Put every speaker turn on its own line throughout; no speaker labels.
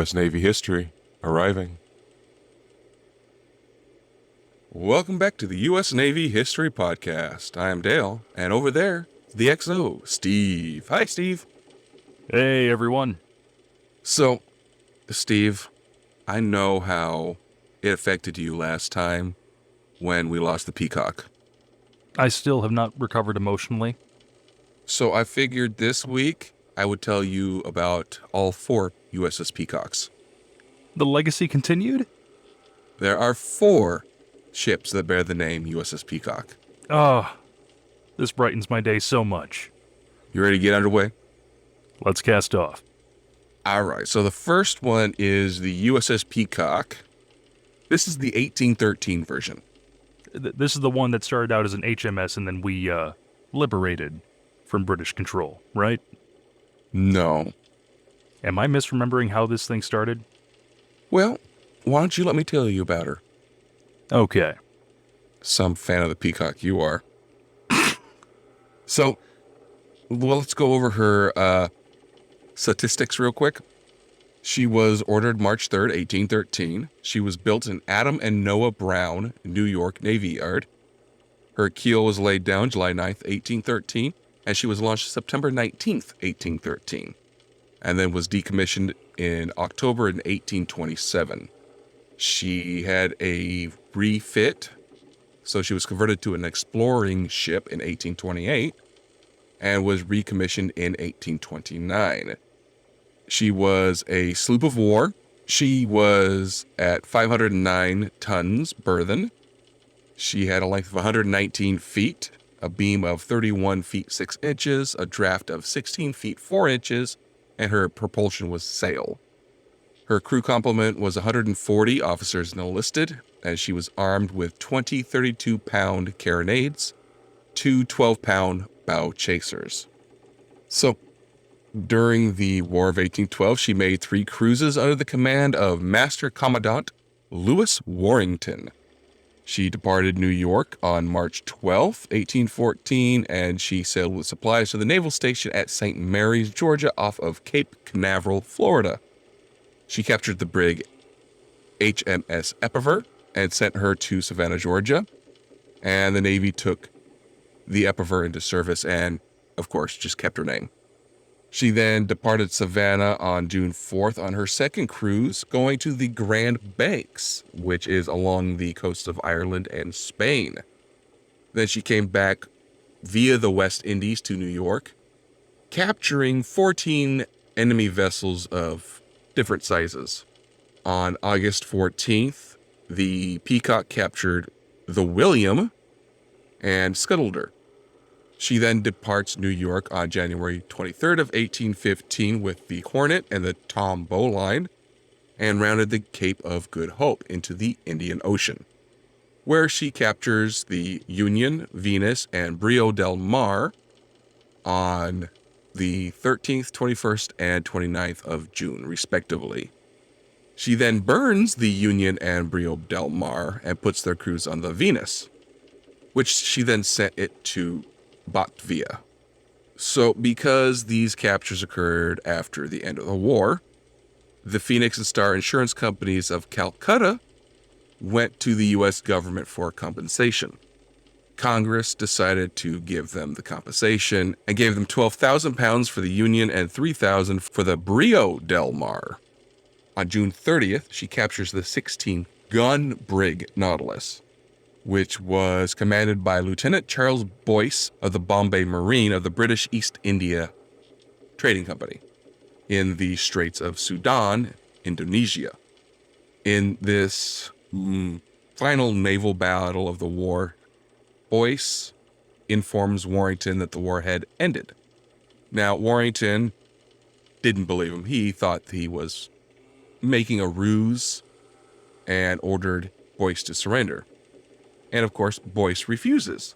U.S. Navy history arriving. Welcome back to the U.S. Navy History Podcast. I am Dale, and over there, the XO, Steve. Hi, Steve.
Hey, everyone.
So, Steve, I know how it affected you last time when we lost the Peacock.
I still have not recovered emotionally.
So I figured this week I would tell you about all 4 U.S.S. Peacocks.
The legacy continued?
There are 4 ships that bear the name U.S.S. Peacock.
Ah, this brightens my day so much.
You ready to get underway?
Let's cast off.
All right, so the first one is the U.S.S. Peacock. This is the 1813 version.
This is the one that started out as an HMS and then we, liberated from British control, right?
No.
Am I misremembering how this thing started?
Well, why don't you let me tell you about her?
Okay.
Some fan of the Peacock you are. So, well, let's go over her statistics real quick. She was ordered March 3rd, 1813. She was built in Adam and Noah Brown, New York Navy Yard. Her keel was laid down July 9th, 1813, and she was launched September 19th, 1813, and then was decommissioned in October in 1827. She had a refit, so she was converted to an exploring ship in 1828 and was recommissioned in 1829. She was a sloop of war. She was at 509 tons burthen. She had a length of 119 feet, a beam of 31 feet 6 inches, a draft of 16 feet 4 inches, and her propulsion was sail. Her crew complement was 140 officers enlisted, and she was armed with 20 32-pound carronades, 2 12-pound bow chasers. So, during the War of 1812, she made 3 cruises under the command of Master Commandant Lewis Warrington. She departed New York on March 12, 1814, and she sailed with supplies to the naval station at St. Mary's, Georgia, off of Cape Canaveral, Florida. She captured the brig HMS Epiver and sent her to Savannah, Georgia, and the Navy took the Epiver into service and, of course, just kept her name. She then departed Savannah on June 4th on her second cruise, going to the Grand Banks, which is along the coast of Ireland and Spain. Then she came back via the West Indies to New York, capturing 14 enemy vessels of different sizes. On August 14th, the Peacock captured the William and scuttled her. She then departs New York on January 23rd of 1815 with the Hornet and the Tom Bowline and rounded the Cape of Good Hope into the Indian Ocean, where she captures the Union, Venus, and Brio del Mar on the 13th, 21st, and 29th of June, respectively. She then burns the Union and Brio del Mar and puts their crews on the Venus, which she then sent it to Batavia. So because these captures occurred after the end of the war, the Phoenix and Star Insurance Companies of Calcutta went to the U.S. government for compensation. Congress decided to give them the compensation and gave them 12,000 pounds for the Union and 3,000 for the Brio del Mar. On June 30th, she captures the 16-gun brig Nautilus, which was commanded by Lieutenant Charles Boyce of the Bombay Marine of the British East India Trading Company in the Straits of Sudan, Indonesia. In this final naval battle of the war, Boyce informs Warrington that the war had ended. Now, Warrington didn't believe him. He thought he was making a ruse and ordered Boyce to surrender. And of course, Boyce refuses.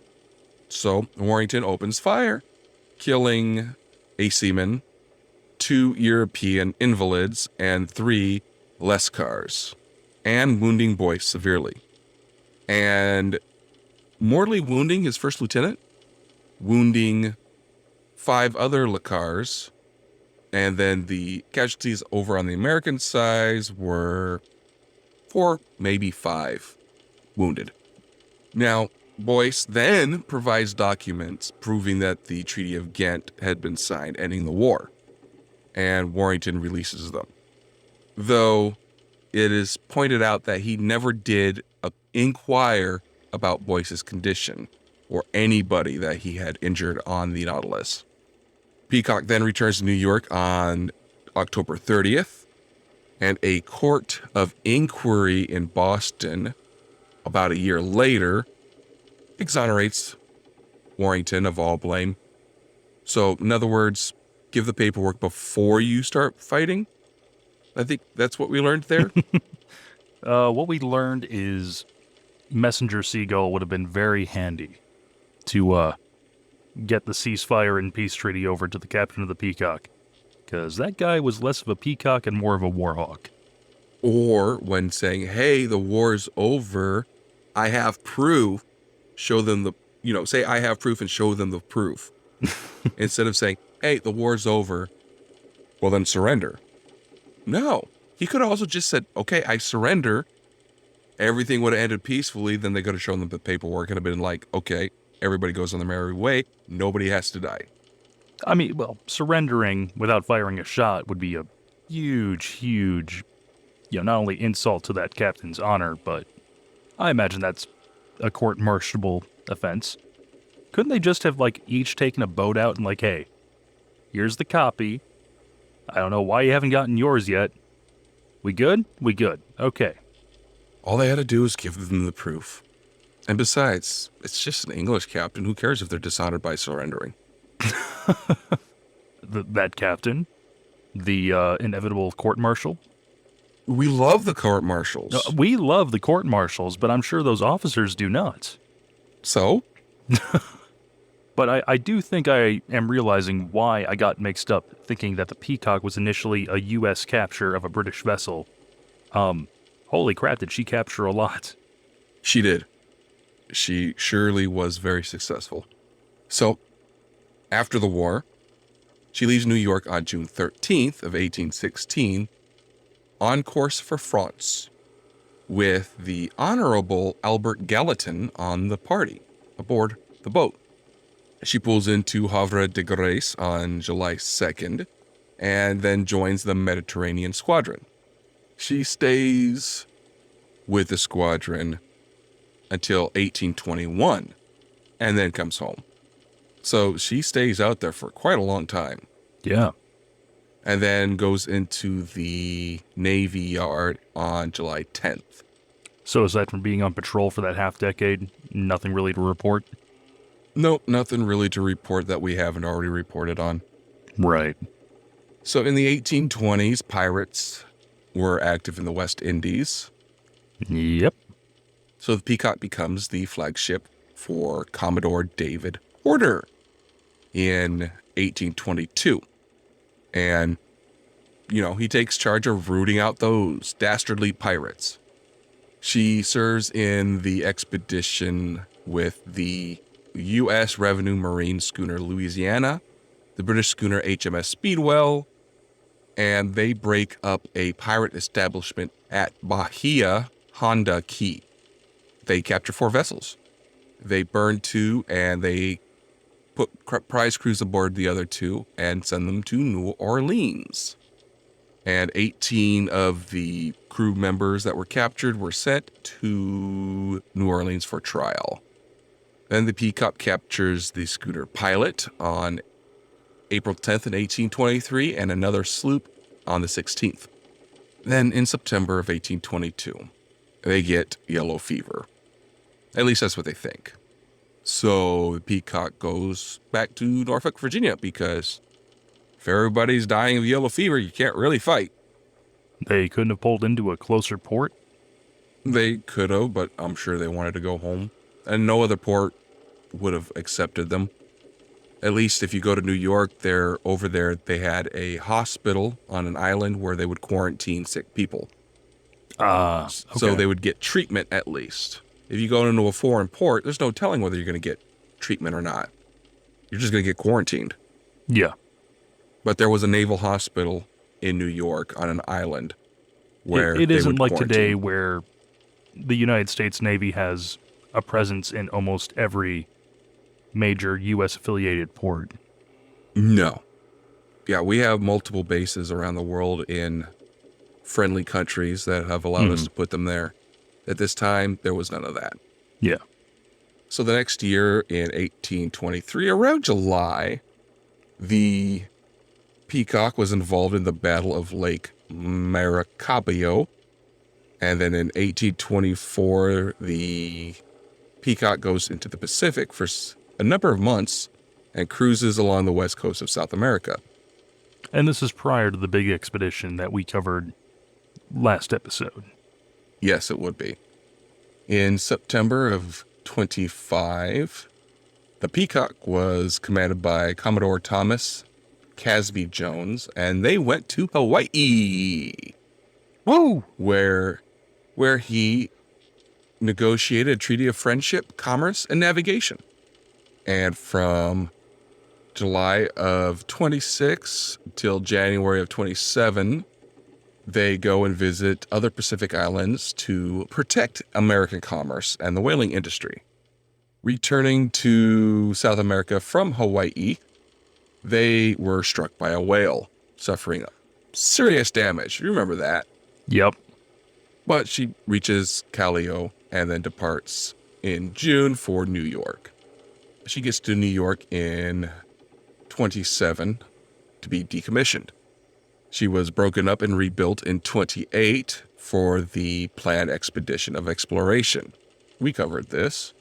So Warrington opens fire, killing a seaman, 2 European invalids, and 3 Lascars, and wounding Boyce severely. And mortally wounding his first lieutenant, wounding 5 other Lascars, And then the casualties over on the American side were 4, maybe 5 wounded. Now, Boyce then provides documents proving that the Treaty of Ghent had been signed, ending the war, and Warrington releases them. Though it is pointed out that he never did inquire about Boyce's condition or anybody that he had injured on the Nautilus. Peacock then returns to New York on October 30th, and a court of inquiry in Boston about a year later exonerates Warrington of all blame. So, in other words, give the paperwork before you start fighting. I think that's what we learned there.
What we learned is Messenger Seagull would have been very handy to get the ceasefire and peace treaty over to the captain of the Peacock, because that guy was less of a peacock and more of a warhawk.
Or when saying, hey, the war's over, I have proof, show them the, say I have proof and show them the proof. Instead of saying, hey, the war's over, well then surrender. No, he could have also just said, okay, I surrender. Everything would have ended peacefully. Then they could have shown them the paperwork and have been like, okay, everybody goes on their merry way. Nobody has to die.
I mean, well, surrendering without firing a shot would be a huge, not only insult to that captain's honor, but I imagine that's a court-martialable offense. Couldn't they just have, each taken a boat out and hey, here's the copy. I don't know why you haven't gotten yours yet. We good? We good. Okay.
All they had to do is give them the proof. And besides, it's just an English captain. Who cares if they're dishonored by surrendering?
That captain? The inevitable court-martial?
We love the court-martials.
We love the court-martials, but I'm sure those officers do not.
So?
But I do think I am realizing why I got mixed up thinking that the Peacock was initially a U.S. capture of a British vessel. Holy crap, did she capture a lot?
She did. She surely was very successful. So, after the war, she leaves New York on June 13th of 1816 on course for France with the Honorable Albert Gallatin on the party aboard the boat. She pulls into Havre de Grace on July 2nd and then joins the Mediterranean Squadron. She stays with the squadron until 1821 and then comes home. So she stays out there for quite a long time.
Yeah.
And then goes into the Navy Yard on July 10th.
So aside from being on patrol for that half decade, nothing really to report?
Nope, nothing really to report that we haven't already reported on.
Right.
So in the 1820s, pirates were active in the West Indies.
Yep.
So the Peacock becomes the flagship for Commodore David Porter in 1822. And, he takes charge of rooting out those dastardly pirates. She serves in the expedition with the U.S. Revenue Marine schooner Louisiana, the British schooner HMS Speedwell, and they break up a pirate establishment at Bahia Honda Key. They capture 4 vessels. They burn 2, and they put prize crews aboard the other 2 and send them to New Orleans. And 18 of the crew members that were captured were sent to New Orleans for trial. Then the Peacock captures the schooner Pilot on April 10th in 1823 and another sloop on the 16th. Then in September of 1822, they get yellow fever. At least that's what they think. So the Peacock goes back to Norfolk, Virginia, because if everybody's dying of yellow fever, you can't really fight.
They couldn't have pulled into a closer port?
They could have, but I'm sure they wanted to go home. And no other port would have accepted them. At least if you go to New York, over there, they had a hospital on an island where they would quarantine sick people.
Okay.
So they would get treatment at least. If you go into a foreign port, there's no telling whether you're going to get treatment or not. You're just going to get quarantined.
Yeah.
But there was a naval hospital in New York on an island where
It
they
isn't
would
like today
quarantine.
where the United States Navy has a presence in almost every major U.S. affiliated port.
No. Yeah, we have multiple bases around the world in friendly countries that have allowed us
Hmm.
to put them there. At this time, there was none of that.
Yeah.
So the next year in 1823, around July, the Peacock was involved in the Battle of Lake Maracaibo. And then in 1824, the Peacock goes into the Pacific for a number of months and cruises along the west coast of South America.
And this is prior to the big expedition that we covered last episode.
Yes, it would be. In September of 25, the Peacock was commanded by Commodore Thomas Casby Jones, and they went to Hawaii,
Woo!
where he negotiated a treaty of friendship, commerce, and navigation. And from July of 26 till January of 27, they go and visit other Pacific islands to protect American commerce and the whaling industry. Returning to South America from Hawaii, they were struck by a whale, suffering serious damage. You remember that.
Yep.
But she reaches Callao and then departs in June for New York. She gets to New York in 27 to be decommissioned. She was broken up and rebuilt in 28 for the planned expedition of exploration. We covered this.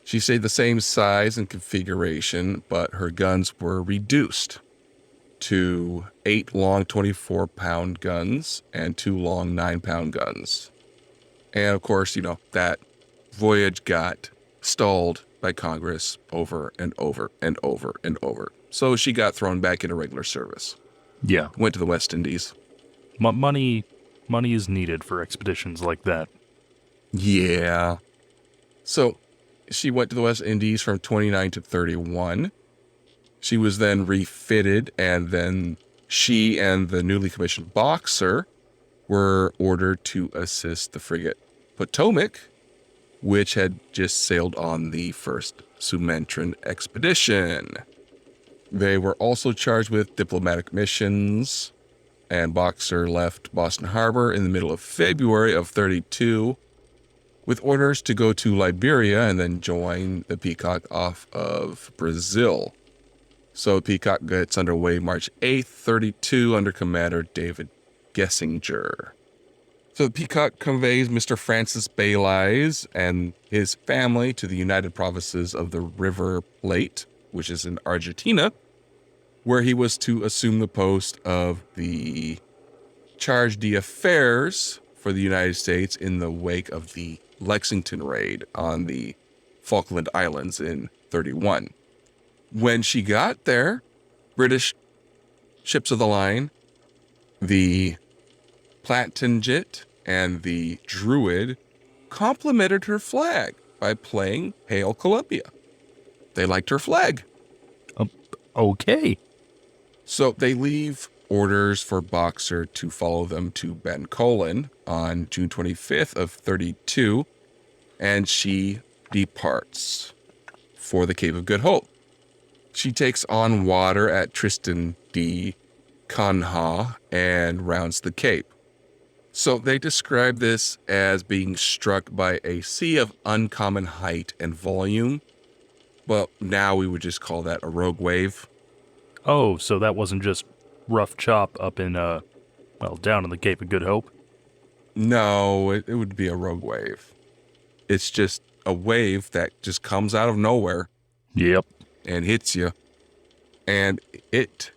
She stayed the same size and configuration, but her guns were reduced to 8 long 24-pound guns and 2 long 9-pound guns. And of course, that voyage got stalled by Congress over and over and over and over. So she got thrown back into regular service.
Yeah.
Went to the West Indies.
Money is needed for expeditions like that.
Yeah. So she went to the West Indies from 29 to 31. She was then refitted, and then she and the newly commissioned Boxer were ordered to assist the frigate Potomac, which had just sailed on the first Sumatran expedition. They were also charged with diplomatic missions, and Boxer left Boston Harbor in the middle of February of 32 with orders to go to Liberia and then join the Peacock off of Brazil. So Peacock gets underway March 8th, 32 under Commander David Gessinger. So the Peacock conveys Mr. Francis Balize and his family to the United Provinces of the River Plate, which is in Argentina, where he was to assume the post of the charge d'affaires for the United States in the wake of the Lexington raid on the Falkland Islands in 31. When she got there, British ships of the line, the Plantagenet and the Druid, complimented her flag by playing Hail Columbia. They liked her flag.
Okay.
So they leave orders for Boxer to follow them to Bencoolen on June 25th of 32, and she departs for the Cape of Good Hope. She takes on water at Tristan D. Cunha and rounds the Cape. So they describe this as being struck by a sea of uncommon height and volume, but now we would just call that a rogue wave.
Oh, so that wasn't just rough chop up in, down in the Cape of Good Hope?
No, it would be a rogue wave. It's just a wave that just comes out of nowhere.
Yep.
And hits you. And it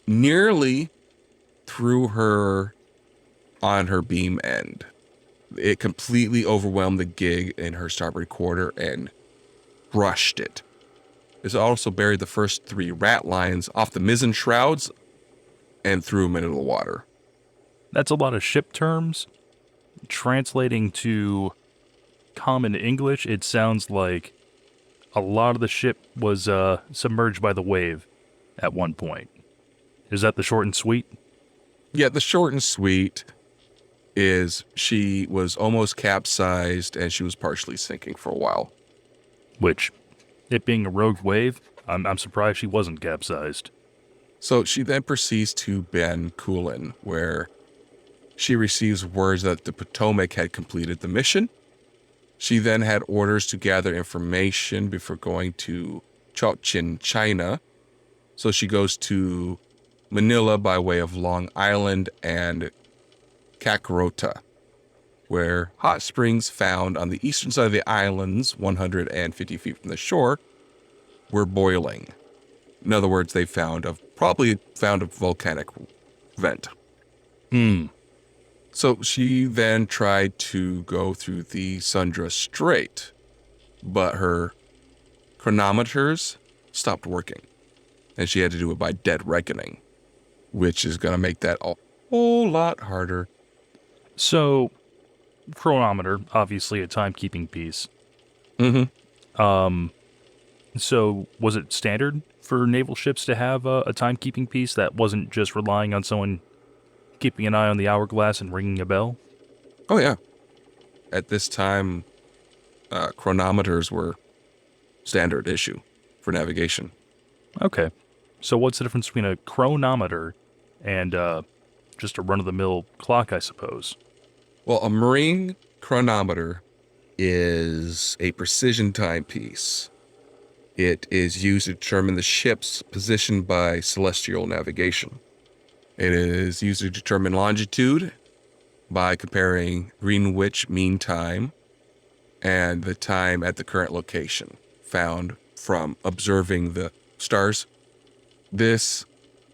nearly threw her on her beam end. It completely overwhelmed the gig in her starboard quarter and crushed it. It also buried the first 3 rat lines off the mizzen shrouds and threw them into the water.
That's a lot of ship terms. Translating to common English, it sounds like a lot of the ship was submerged by the wave at one point. Is that the short and sweet?
Yeah, the short and sweet is she was almost capsized and she was partially sinking for a while.
Which, it being a rogue wave, I'm surprised she wasn't capsized.
So she then proceeds to Ben Kulin, where she receives words that the Potomac had completed the mission. She then had orders to gather information before going to Chongqing, China. So she goes to Manila by way of Long Island and Kakarota, where hot springs found on the eastern side of the islands, 150 feet from the shore, were boiling. In other words, they probably found a volcanic vent. So she then tried to go through the Sundra Strait, but her chronometers stopped working, and she had to do it by dead reckoning, which is going to make that a whole lot harder.
So, chronometer, obviously a timekeeping piece.
Mm-hmm.
So, was it standard for naval ships to have a timekeeping piece that wasn't just relying on someone keeping an eye on the hourglass and ringing a bell?
Oh, yeah. At this time, chronometers were standard issue for navigation.
Okay. So, what's the difference between a chronometer and just a run-of-the-mill clock, I suppose?
Well, a marine chronometer is a precision timepiece. It is used to determine the ship's position by celestial navigation. It is used to determine longitude by comparing Greenwich Mean Time and the time at the current location found from observing the stars. This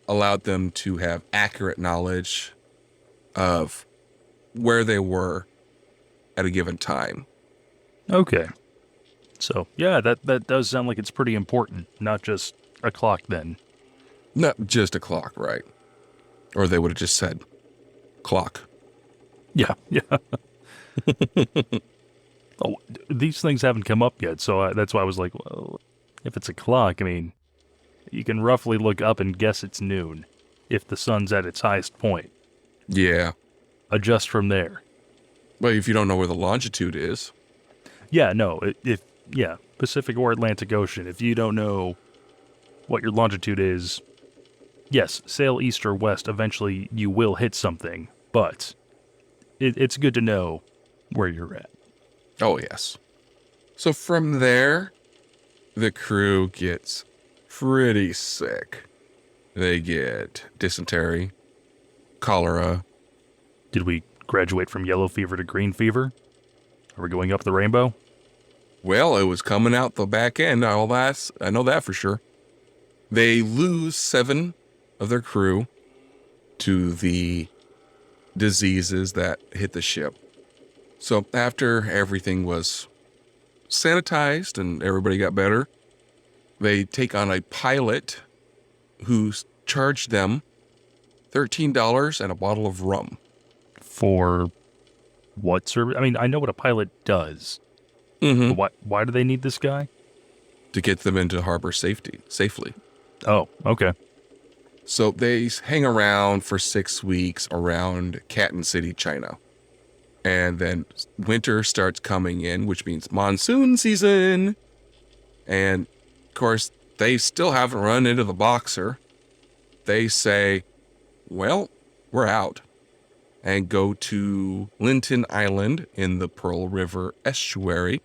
allowed them to have accurate knowledge of where they were at a given time.
Okay. So, yeah, that does sound like it's pretty important, not just a clock then.
Not just a clock, right? Or they would have just said clock.
Yeah, yeah. Oh, these things haven't come up yet, so that's why I was like, well, if it's a clock, I mean, you can roughly look up and guess it's noon if the sun's at its highest point.
Yeah.
Adjust from there.
But if you don't know where the longitude is.
Yeah, no, Pacific or Atlantic Ocean, if you don't know what your longitude is, yes, sail east or west, eventually you will hit something, but it's good to know where you're at.
Oh, yes. So from there, the crew gets pretty sick. They get dysentery, cholera.
Did we graduate from yellow fever to green fever? Are we going up the rainbow?
Well, it was coming out the back end. I know that for sure. They lose 7 of their crew to the diseases that hit the ship. So after everything was sanitized and everybody got better, they take on a pilot who charged them $13 and a bottle of rum.
For what service? I mean, I know what a pilot does.
Mm-hmm.
But why do they need this guy?
To get them into harbor safely.
Oh, okay.
So they hang around for 6 weeks around Canton City, China. And then winter starts coming in, which means monsoon season. And, of course, they still haven't run into the Boxer. They say, well, we're out. And go to Linton Island in the Pearl River estuary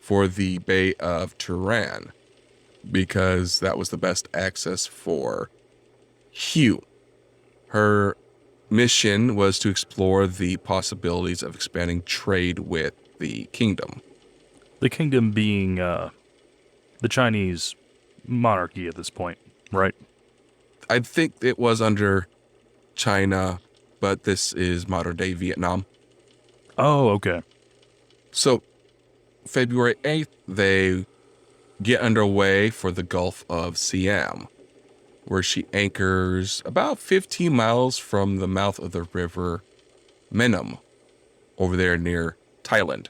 for the Bay of Turan, because that was the best access for Hugh. Her mission was to explore the possibilities of expanding trade with the kingdom.
The kingdom being the Chinese monarchy at this point, right?
I think it was under China, but this is modern-day Vietnam.
Oh, okay.
So, February 8th, they get underway for the Gulf of Siam, where she anchors about 15 miles from the mouth of the river Menem, over there near Thailand.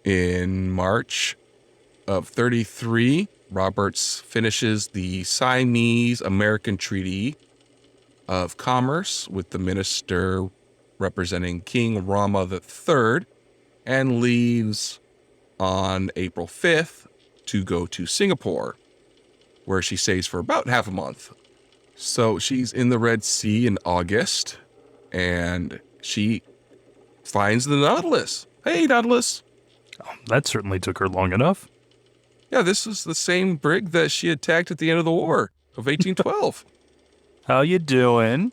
In March of 33, Roberts finishes the Siamese-American Treaty of Commerce with the minister representing King Rama III, and leaves on April 5th to go to Singapore, where she stays for about half a month. So she's in the Red Sea in August, and she finds the Nautilus. Hey, Nautilus.
That certainly took her long enough.
Yeah, this is the same brig that she attacked at the end of the war of 1812.
How you doing?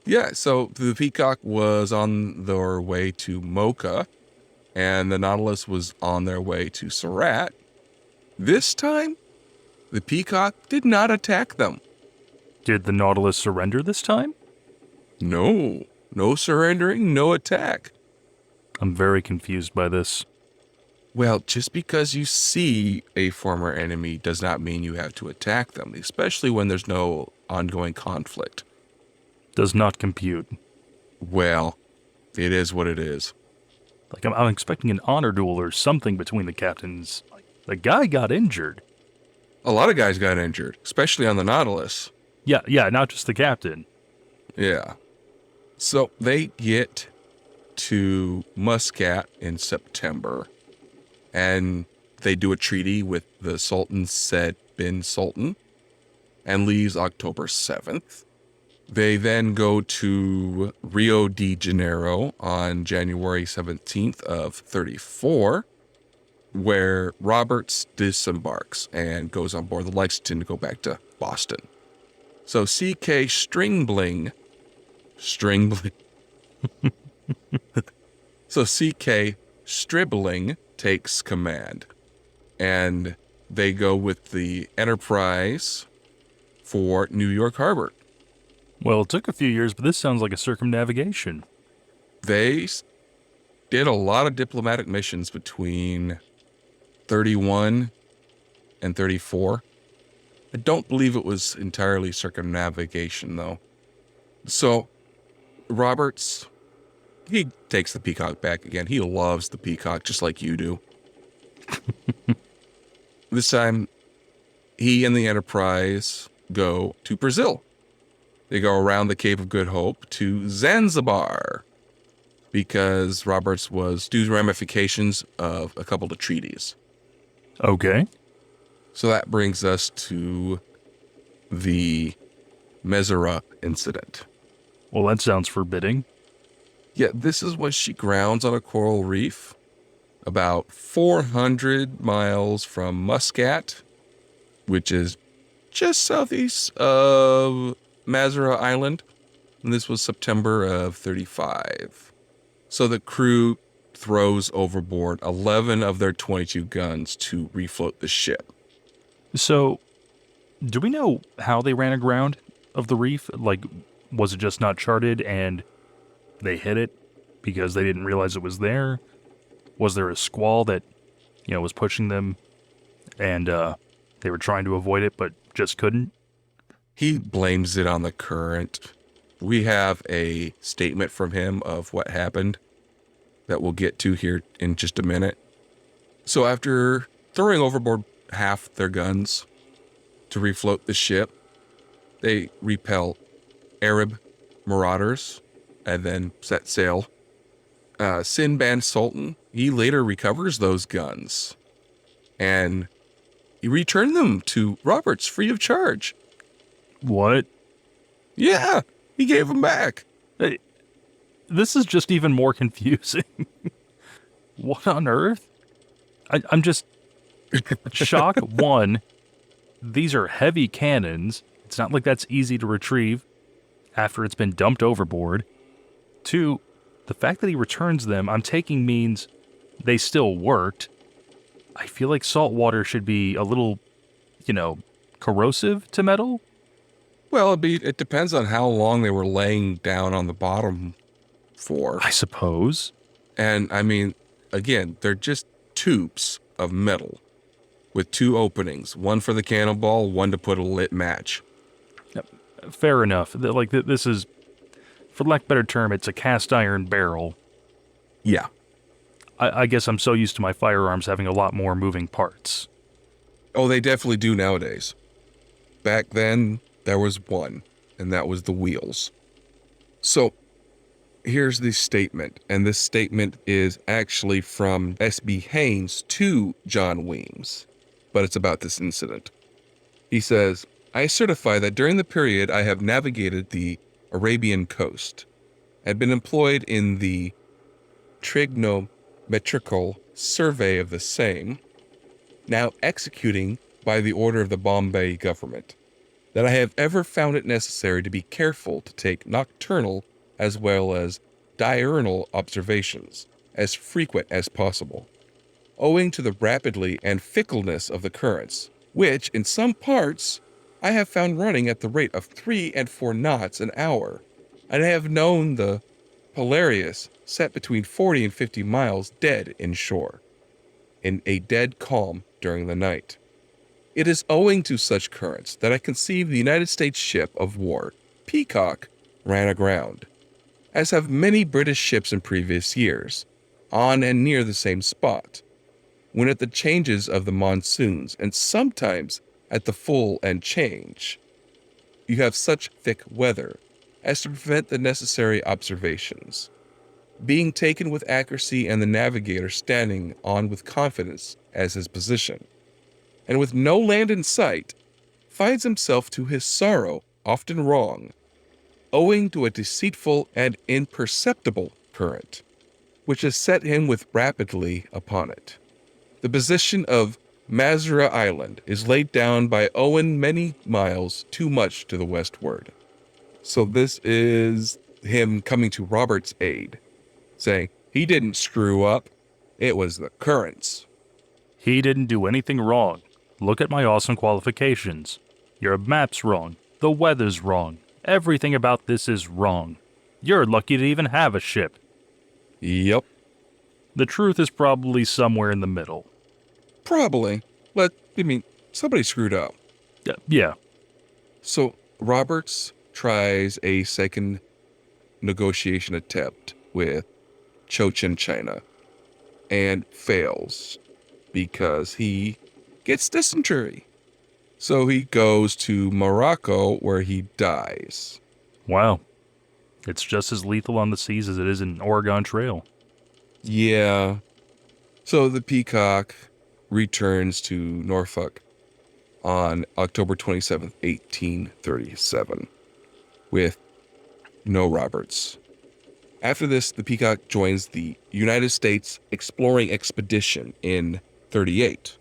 Yeah, so the Peacock was on their way to Mocha, and the Nautilus was on their way to Surat. This time, the Peacock did not attack them.
Did the Nautilus surrender this time?
No surrendering, no attack.
I'm very confused by this.
Well, just because you see a former enemy does not mean you have to attack them, especially when there's no ongoing conflict.
Does not compute.
Well, it is what it is.
Like, I'm expecting an honor duel or something between the captains. Like, the guy got injured.
A lot of guys got injured, especially on the Nautilus.
Yeah, not just the captain.
Yeah. So they get to Muscat in September, and they do a treaty with the Sultan Said bin Sultan, and leaves October 7th. They then go to Rio de Janeiro on January 17th of 34, where Roberts disembarks and goes on board the Lexington to go back to Boston. So C.K. So C.K. Stribling takes command, and they go with the Enterprise for New York Harbor.
Well, it took a few years, but this sounds like a circumnavigation.
They did a lot of diplomatic missions between 31 and 34. I don't believe it was entirely circumnavigation, though. So Roberts, he takes the Peacock back again. He loves the Peacock, just like you do. This time, he and the Enterprise go to Brazil. They go around the Cape of Good Hope to Zanzibar, because Roberts was due to ramifications of a couple of treaties.
Okay.
So that brings us to the Mesera incident.
Well, that sounds forbidding.
Yeah, this is when she grounds on a coral reef about 400 miles from Muscat, which is just southeast of Mazara Island. And this was September of 35. So the crew throws overboard 11 of their 22 guns to refloat the ship.
So, do we know how they ran aground of the reef? Like, was it just not charted and they hit it because they didn't realize it was there? Was there a squall that, was pushing them and they were trying to avoid it but just couldn't?
He blames it on the current. We have a statement from him of what happened that we'll get to here in just a minute. So after throwing overboard half their guns to refloat the ship, they repel Arab marauders and then set sail. Sinbad Sultan, he later recovers those guns and he returned them to Roberts free of charge.
What?
Yeah, he gave them back.
Hey, this is just even more confusing. What on earth? I'm just shocked. One, these are heavy cannons. It's not like that's easy to retrieve after it's been dumped overboard. Two, the fact that he returns them, I'm taking means they still worked. I feel like salt water should be a little, corrosive to metal.
Well, it depends on how long they were laying down on the bottom for.
I suppose.
And I mean, again, they're just tubes of metal with two openings, one for the cannonball, one to put a lit match.
Fair enough. This is, for lack of a better term, it's a cast iron barrel.
Yeah.
I guess I'm so used to my firearms having a lot more moving parts.
Oh, they definitely do nowadays. Back then, there was one. and that was the wheels. So here's the statement, and this statement is actually from S.B. Haynes to John Weems, but it's about this incident. He says, I certify that during the period I have navigated the Arabian coast, had been employed in the trigonometrical survey of the same, now executing by the order of the Bombay government, that I have ever found it necessary to be careful to take nocturnal as well as diurnal observations, as frequent as possible, owing to the rapidity and fickleness of the currents, which, in some parts, I have found running at the rate of 3 and 4 knots an hour, and I have known the Polaris set between 40 and 50 miles dead inshore, in a dead calm during the night. It is owing to such currents that I conceive the United States ship of war, Peacock, ran aground, as have many British ships in previous years, on and near the same spot, when at the changes of the monsoons, and sometimes at the full and change, you have such thick weather as to prevent the necessary observations, being taken with accuracy and the navigator standing on with confidence as his position, and with no land in sight, finds himself to his sorrow often wrong, owing to a deceitful and imperceptible current, which has set him with rapidly upon it. The position of Mazra Island is laid down by Owen many miles too much to the westward. So this is him coming to Robert's aid, saying he didn't screw up, it was the currents.
He didn't do anything wrong. Look at my awesome qualifications. Your map's wrong. The weather's wrong. Everything about this is wrong. You're lucky to even have a ship.
Yep.
The truth is probably somewhere in the middle.
Probably. But, somebody screwed up.
Yeah.
So Roberts tries a second negotiation attempt with Cochin China and fails because he gets dysentery. So he goes to Morocco where he dies.
Wow. It's just as lethal on the seas as it is in Oregon Trail.
Yeah. So the Peacock returns to Norfolk on October 27th, 1837, with no Roberts. After this, the Peacock joins the United States Exploring Expedition in 38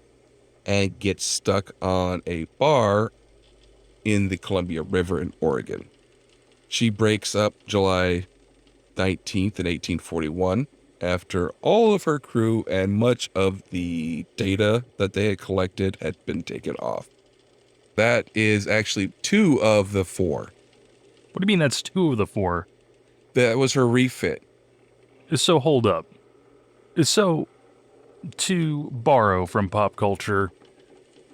and gets stuck on a bar in the Columbia River in Oregon. She breaks up July 19th in 1841 after all of her crew and much of the data that they had collected had been taken off. That is actually 2 of the 4.
What do you mean that's 2 of the 4?
That was her refit.
So hold up. So, to borrow from pop culture,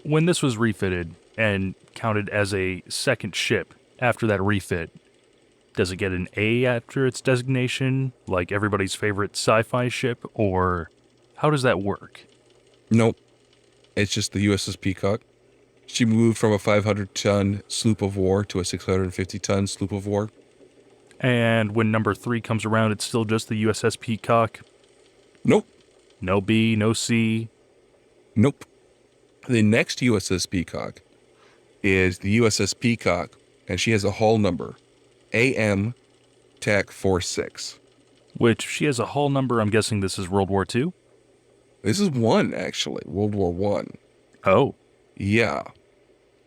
when this was refitted and counted as a second ship after that refit, does it get an A after its designation, like everybody's favorite sci-fi ship, or how does that work?
Nope. It's just the U.S.S. Peacock. She moved from a 500-ton sloop of war to a 650-ton sloop of war.
And when number 3 comes around, it's still just the U.S.S. Peacock?
Nope.
No B, no C?
Nope. The next U.S.S. Peacock is the U.S.S. Peacock, and she has a hull number, AM TAC 46.
Which, she has a hull number, I'm guessing this is World War II?
This is one, actually, World War I.
Oh.
Yeah.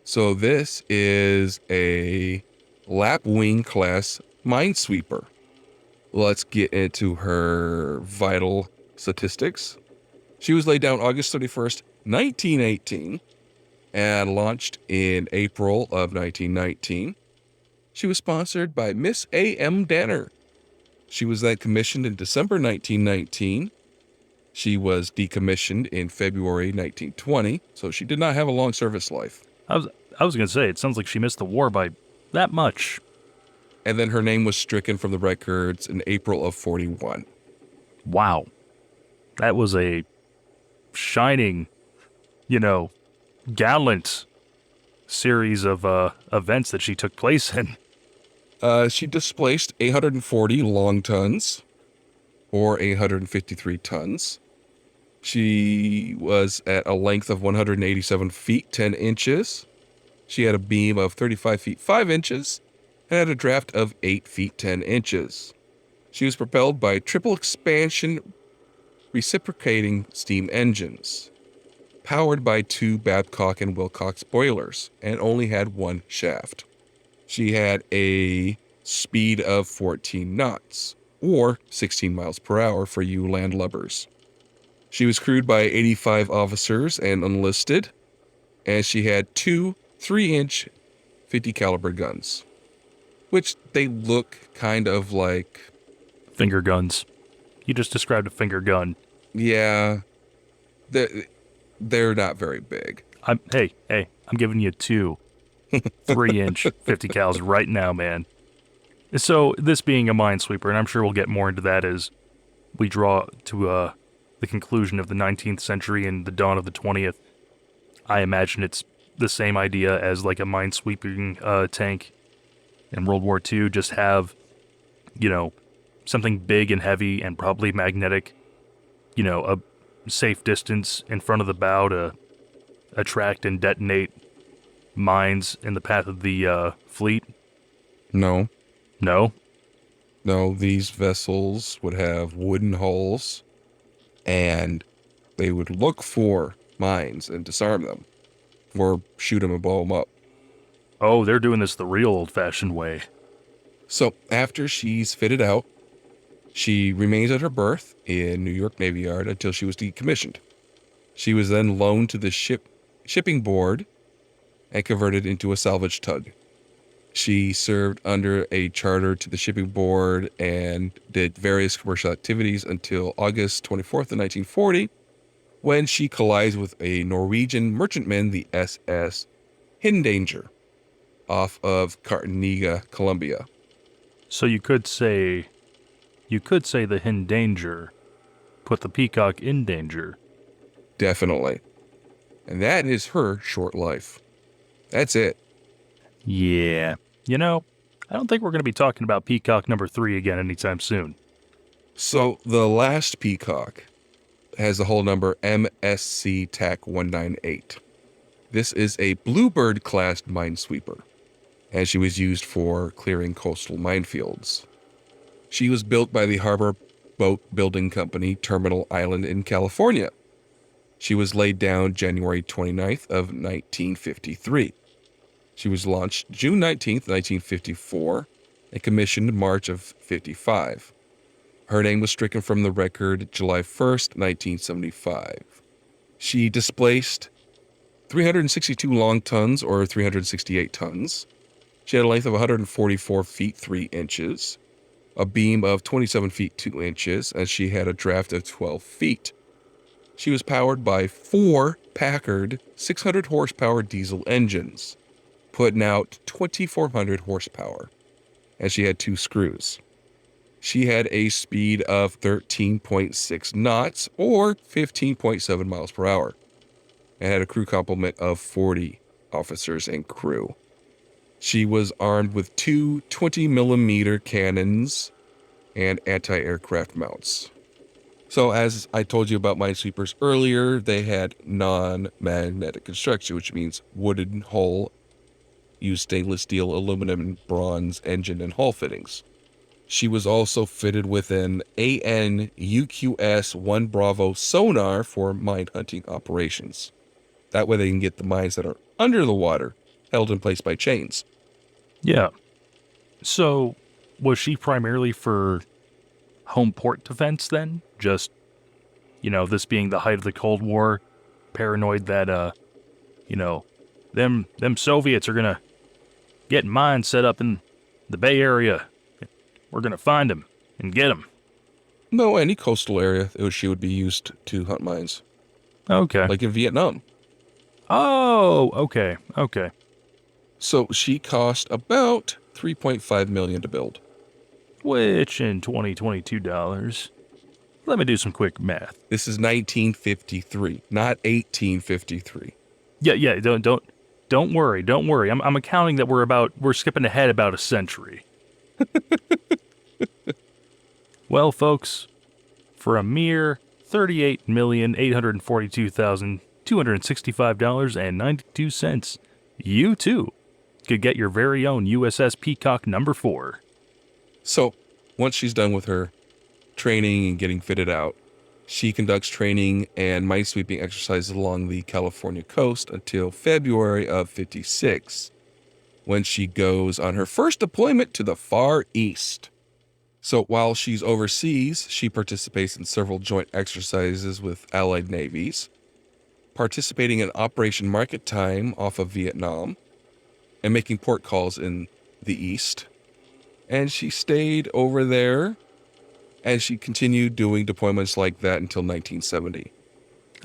So this is a Lapwing class minesweeper. Let's get into her vital statistics. She was laid down August 31st, 1918, and launched in April of 1919. She was sponsored by Miss A.M. Danner. She was then commissioned in December 1919. She was decommissioned in February 1920, so she did not have a long service life.
I was going to say, it sounds like she missed the war by that much.
And then her name was stricken from the records in April of 41.
Wow. That was a shining, gallant series of events that she took place in.
She displaced 840 long tons, or 853 tons. She was at a length of 187 feet 10 inches. She had a beam of 35 feet 5 inches and had a draft of 8 feet 10 inches. She was propelled by triple expansion reciprocating steam engines, powered by 2 Babcock and Wilcox boilers, and only had 1 shaft. She had a speed of 14 knots, or 16 miles per hour for you landlubbers. She was crewed by 85 officers and enlisted, and she had 2 3-inch 50 caliber guns, which they look kind of like...
Finger guns. You just described a finger gun.
Yeah, they're not very big.
Hey, I'm giving you 2 3-inch 50 cals right now, man. So this being a minesweeper, and I'm sure we'll get more into that as we draw to the conclusion of the 19th century and the dawn of the 20th. I imagine it's the same idea as like a minesweeping tank in World War II. Just have, something big and heavy and probably magnetic, a safe distance in front of the bow to attract and detonate mines in the path of the fleet.
No,
No?
these vessels would have wooden hulls, and they would look for mines and disarm them, or shoot them and blow them up.
Oh, they're doing this the real old-fashioned way.
So after she's fitted out, she remains at her berth in New York Navy Yard until she was decommissioned. She was then loaned to the shipping board and converted into a salvage tug. She served under a charter to the shipping board and did various commercial activities until August 24th of 1940, when she collides with a Norwegian merchantman, the U.S.S. Hindanger, off of Cartagena, Colombia.
So you could say the Hindanger put the Peacock in danger.
Definitely. And that is her short life. That's it.
Yeah. I don't think we're going to be talking about Peacock number 3 again anytime soon.
So the last Peacock has the hull number MSC TAC 198. This is a Bluebird-class minesweeper, and she was used for clearing coastal minefields. She was built by the Harbor Boat Building Company, Terminal Island in California. She was laid down January 29th of 1953. She was launched June 19th, 1954, and commissioned March of 55. Her name was stricken from the record July 1st, 1975. She displaced 362 long tons, or 368 tons. She had a length of 144 feet 3 inches, a beam of 27 feet 2 inches, and she had a draft of 12 feet. She was powered by 4 Packard 600 horsepower diesel engines, putting out 2,400 horsepower, and she had 2 screws. She had a speed of 13.6 knots, or 15.7 miles per hour, and had a crew complement of 40 officers and crew. She was armed with 2 20-millimeter cannons and anti-aircraft mounts. So as I told you about minesweepers earlier, they had non-magnetic construction, which means wooden hull, used stainless steel, aluminum, and bronze engine and hull fittings. She was also fitted with an AN/UQS 1 Bravo sonar for mine hunting operations. That way they can get the mines that are under the water, held in place by chains.
Yeah. So, was she primarily for home port defense then? Just, this being the height of the Cold War, paranoid that, them Soviets are gonna get mines set up in the Bay Area. We're gonna find them and get them.
No, any coastal area, she would be used to hunt mines.
Okay.
Like in Vietnam.
Oh, okay.
So she cost about $3.5 million to build.
Which in 2022 dollars, let me do some quick math.
This is 1953, not 1853.
Yeah. Don't worry. I'm accounting that we're skipping ahead about a century. Well, folks, for a mere $38,842,265.92, you too could get your very own USS Peacock number 4.
So, once she's done with her training and getting fitted out, she conducts training and minesweeping exercises along the California coast until February of 56, when she goes on her first deployment to the Far East. So while she's overseas, she participates in several joint exercises with allied navies, participating in Operation Market Time off of Vietnam, and making port calls in the East. And she stayed over there, and she continued doing deployments like that until 1970.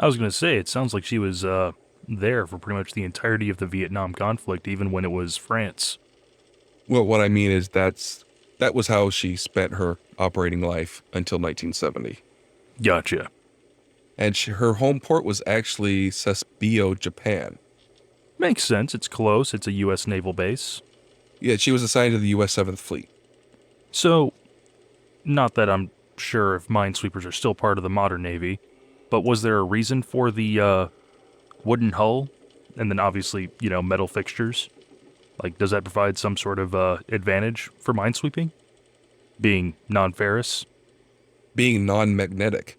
I was going to say, it sounds like she was there for pretty much the entirety of the Vietnam conflict, even when it was France.
Well, what I mean is that was how she spent her operating life until 1970.
Gotcha.
And her home port was actually Sasebo, Japan.
Makes sense. It's close. It's a U.S. naval base.
Yeah, she was assigned to the U.S. 7th Fleet.
So, not that I'm sure if minesweepers are still part of the modern Navy, but was there a reason for the wooden hull and then obviously, metal fixtures? Like, does that provide some sort of advantage for minesweeping? Being non-ferrous?
Being non-magnetic.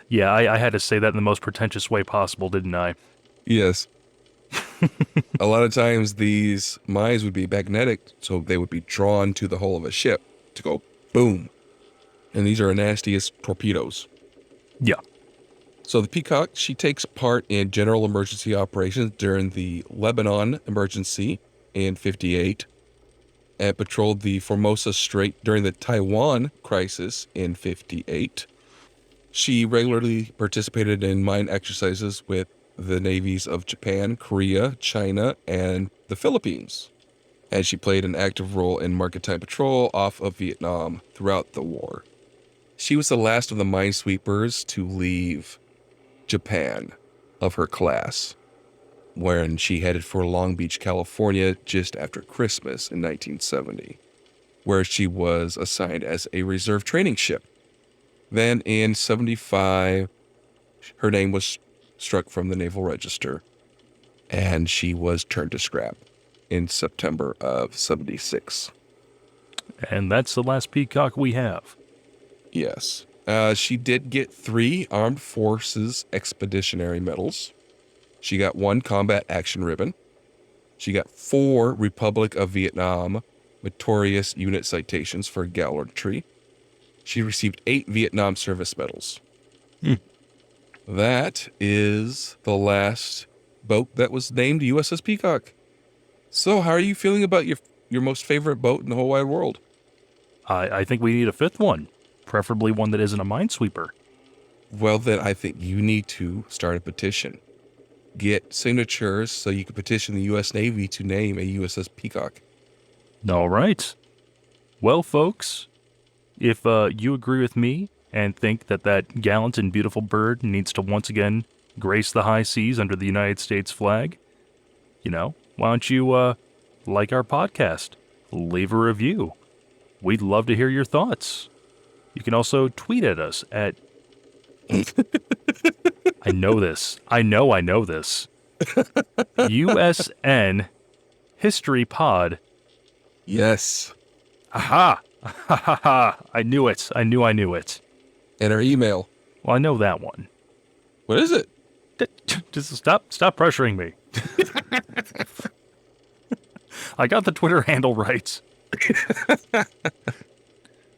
Yeah, I had to say that in the most pretentious way possible, didn't I?
Yes. A lot of times these mines would be magnetic, so they would be drawn to the hull of a ship to go boom. And these are the nastiest torpedoes.
Yeah.
So the Peacock, she takes part in general emergency operations during the Lebanon emergency in 58, and patrolled the Formosa Strait during the Taiwan crisis in 58. She regularly participated in mine exercises with the navies of Japan, Korea, China, and the Philippines. And she played an active role in maritime patrol off of Vietnam throughout the war. She was the last of the minesweepers to leave Japan of her class, when she headed for Long Beach, California just after Christmas in 1970, where she was assigned as a reserve training ship. Then in 75, her name was struck from the Naval Register, and she was turned to scrap in September of 76.
And that's the last Peacock we have.
Yes. She did get 3 Armed Forces Expeditionary Medals. She got 1 Combat Action Ribbon. She got 4 Republic of Vietnam Meritorious Unit Citations for gallantry. She received 8 Vietnam Service Medals. That is the last boat that was named U.S.S. Peacock. So how are you feeling about your most favorite boat in the whole wide world?
I think we need a 5th one, preferably one that isn't a minesweeper.
Well, then I think you need to start a petition. Get signatures so you can petition the U.S. Navy to name a USS Peacock.
All right. Well, folks, if you agree with me and think that gallant and beautiful bird needs to once again grace the high seas under the United States flag, why don't you like our podcast, leave a review. We'd love to hear your thoughts. You can also tweet at us at... I know this. I know this. U.S.N. History Pod.
Yes.
Aha! Ha ha ha! I knew it. I knew it.
And our email.
Well, I know that one.
What is it?
Just stop pressuring me. I got the Twitter handle right.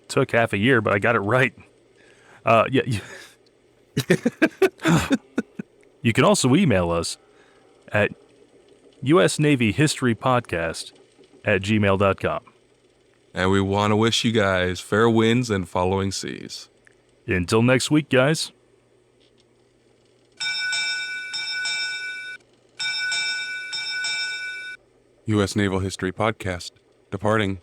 Took half a year, but I got it right. Yeah. You can also email us at usnavyhistorypodcast@gmail.com.
And we want to wish you guys fair winds and following seas.
Until next week, guys.
U.S. Naval History Podcast, departing